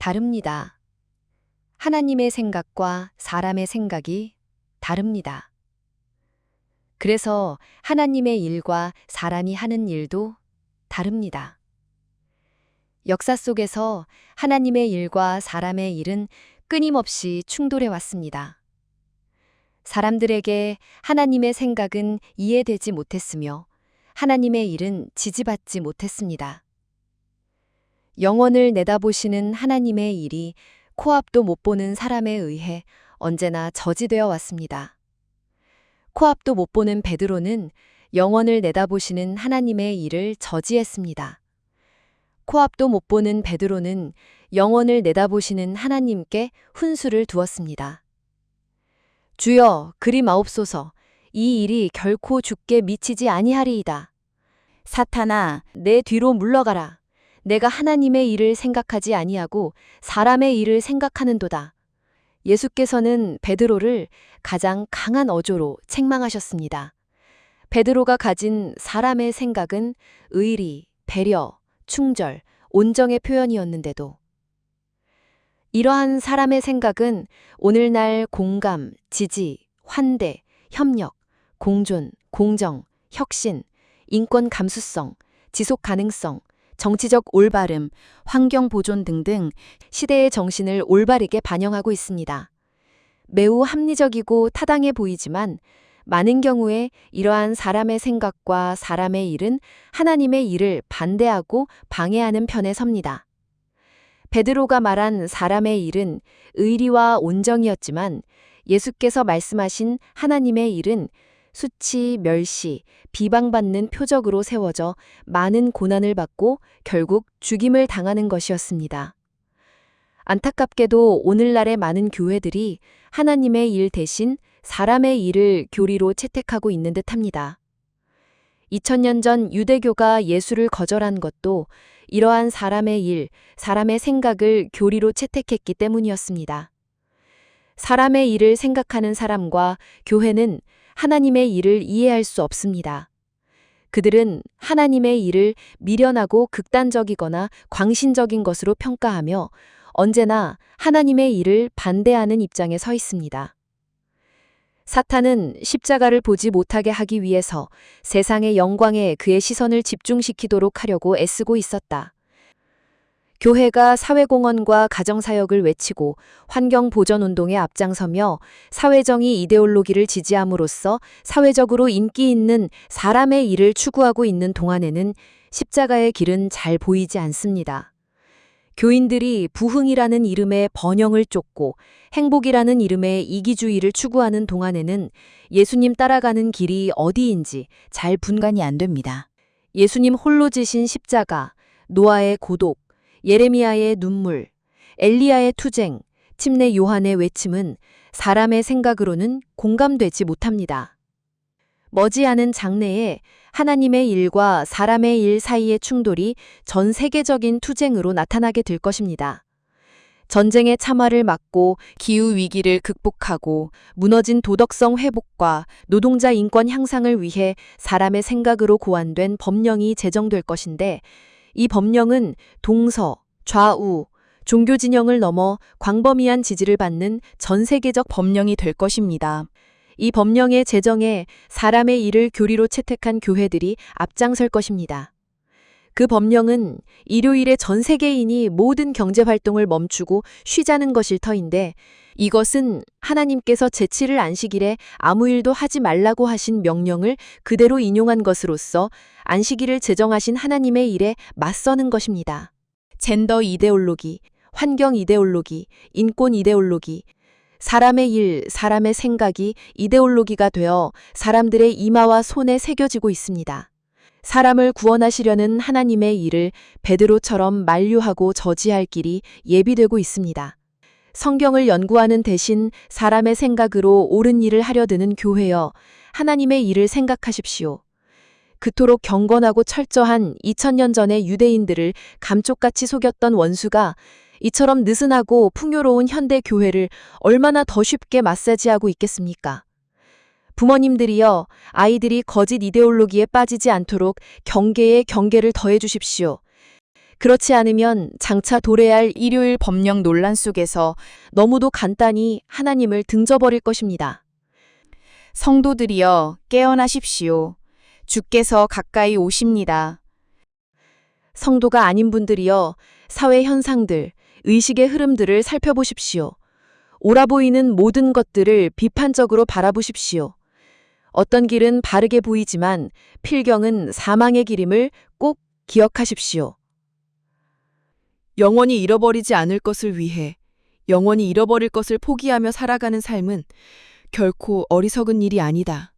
다릅니다. 하나님의 생각과 사람의 생각이 다릅니다. 그래서 하나님의 일과 사람이 하는 일도 다릅니다. 역사 속에서 하나님의 일과 사람의 일은 끊임없이 충돌해 왔습니다. 사람들에게 하나님의 생각은 이해되지 못했으며 하나님의 일은 지지받지 못했습니다. 영원을 내다보시는 하나님의 일이 코앞도 못 보는 사람에 의해 언제나 저지되어 왔습니다. 코앞도 못 보는 베드로는 영원을 내다보시는 하나님의 일을 저지했습니다. 코앞도 못 보는 베드로는 영원을 내다보시는 하나님께 훈수를 두었습니다. 주여, 그리 마옵소서. 이 일이 결코 주께 미치지 아니하리이다. 사탄아, 내 뒤로 물러가라. 내가 하나님의 일을 생각하지 아니하고 사람의 일을 생각하는도다. 예수께서는 베드로를 가장 강한 어조로 책망하셨습니다. 베드로가 가진 사람의 생각은 의리, 배려, 충절, 온정의 표현이었는데도 이러한 사람의 생각은 오늘날 공감, 지지, 환대, 협력, 공존, 공정, 혁신, 인권 감수성, 지속 가능성, 정치적 올바름, 환경 보존 등등 시대의 정신을 올바르게 반영하고 있습니다. 매우 합리적이고 타당해 보이지만 많은 경우에 이러한 사람의 생각과 사람의 일은 하나님의 일을 반대하고 방해하는 편에 섭니다. 베드로가 말한 사람의 일은 의리와 온정이었지만 예수께서 말씀하신 하나님의 일은 수치, 멸시, 비방받는 표적으로 세워져 많은 고난을 받고 결국 죽임을 당하는 것이었습니다. 안타깝게도 오늘날의 많은 교회들이 하나님의 일 대신 사람의 일을 교리로 채택하고 있는 듯합니다. 2000년 전 유대교가 예수를 거절한 것도 이러한 사람의 일, 사람의 생각을 교리로 채택했기 때문이었습니다. 사람의 일을 생각하는 사람과 교회는 하나님의 일을 이해할 수 없습니다. 그들은 하나님의 일을 미련하고 극단적이거나 광신적인 것으로 평가하며 언제나 하나님의 일을 반대하는 입장에 서 있습니다. 사탄은 십자가를 보지 못하게 하기 위해서 세상의 영광에 그의 시선을 집중시키도록 하려고 애쓰고 있었다. 교회가 사회공헌과 가정사역을 외치고 환경보전운동에 앞장서며 사회정의 이데올로기를 지지함으로써 사회적으로 인기 있는 사람의 일을 추구하고 있는 동안에는 십자가의 길은 잘 보이지 않습니다. 교인들이 부흥이라는 이름의 번영을 쫓고 행복이라는 이름의 이기주의를 추구하는 동안에는 예수님 따라가는 길이 어디인지 잘 분간이 안 됩니다. 예수님 홀로 지신 십자가, 노아의 고독, 예레미야의 눈물, 엘리야의 투쟁, 침례 요한의 외침은 사람의 생각으로는 공감되지 못합니다. 머지않은 장래에 하나님의 일과 사람의 일 사이의 충돌이 전 세계적인 투쟁으로 나타나게 될 것입니다. 전쟁의 참화를 막고 기후위기를 극복하고 무너진 도덕성 회복과 노동자 인권 향상을 위해 사람의 생각으로 고안된 법령이 제정될 것인데 이 법령은 동서, 좌우, 종교 진영을 넘어 광범위한 지지를 받는 전 세계적 법령이 될 것입니다. 이 법령의 제정에 사람의 일을 교리로 채택한 교회들이 앞장설 것입니다. 그 법령은 일요일에 전 세계인이 모든 경제활동을 멈추고 쉬자는 것일 터인데 이것은 하나님께서 제7일 안식일에 아무 일도 하지 말라고 하신 명령을 그대로 인용한 것으로서 안식일을 제정하신 하나님의 일에 맞서는 것입니다. 젠더 이데올로기, 환경 이데올로기, 인권 이데올로기, 사람의 일, 사람의 생각이 이데올로기가 되어 사람들의 이마와 손에 새겨지고 있습니다. 사람을 구원하시려는 하나님의 일을 베드로처럼 만류하고 저지할 길이 예비되고 있습니다. 성경을 연구하는 대신 사람의 생각으로 옳은 일을 하려 드는 교회여, 하나님의 일을 생각하십시오. 그토록 경건하고 철저한 2000년 전의 유대인들을 감쪽같이 속였던 원수가 이처럼 느슨하고 풍요로운 현대 교회를 얼마나 더 쉽게 마사지하고 있겠습니까? 부모님들이여, 아이들이 거짓 이데올로기에 빠지지 않도록 경계에 경계를 더해 주십시오. 그렇지 않으면 장차 도래할 일요일 법령 논란 속에서 너무도 간단히 하나님을 등져버릴 것입니다. 성도들이여 깨어나십시오. 주께서 가까이 오십니다. 성도가 아닌 분들이여 사회 현상들, 의식의 흐름들을 살펴보십시오. 옳아 보이는 모든 것들을 비판적으로 바라보십시오. 어떤 길은 바르게 보이지만 필경은 사망의 길임을 꼭 기억하십시오. 영원히 잃어버리지 않을 것을 위해 영원히 잃어버릴 것을 포기하며 살아가는 삶은 결코 어리석은 일이 아니다.